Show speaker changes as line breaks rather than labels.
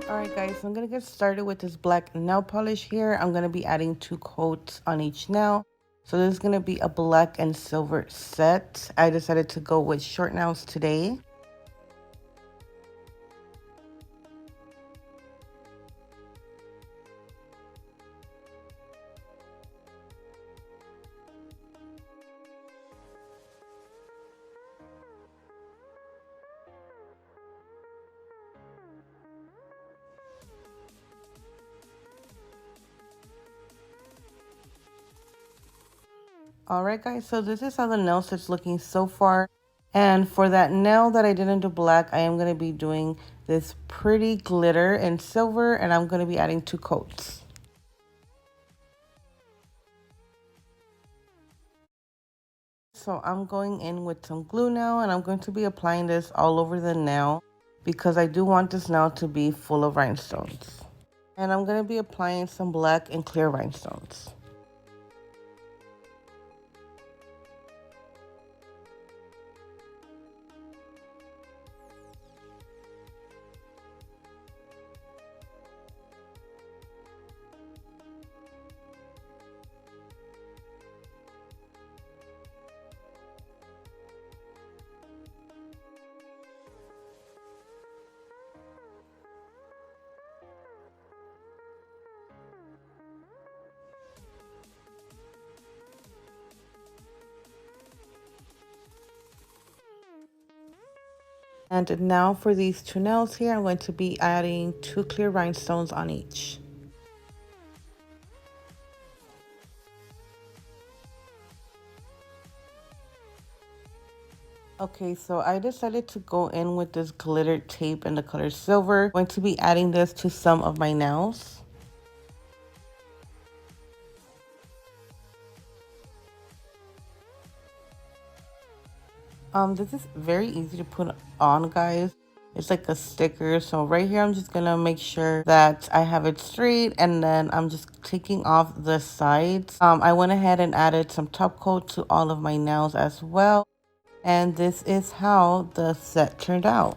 Alright guys, so I'm going to get started with this black nail polish here. I'm going to be adding 2 coats on each nail. So this is going to be a black and silver set. I decided to go with short nails today. Alright guys, so this is how the nail set's looking so far. And for that nail that I didn't do black, I am going to be doing this pretty glitter in silver, and I'm going to be adding 2 coats. So I'm going in with some glue now, and I'm going to be applying this all over the nail because I do want this nail to be full of rhinestones. And I'm going to be applying some black and clear rhinestones. And now for these 2 nails here, I'm going to be adding 2 clear rhinestones on each. Okay, so I decided to go in with this glittered tape in the color silver. I'm going to be adding this to some of my nails. This is very easy to put on, guys. It's like a sticker. So right here, I'm just gonna make sure that I have it straight, and then I'm just taking off the sides. I went ahead and added some top coat to all of my nails as well. And this is how the set turned out.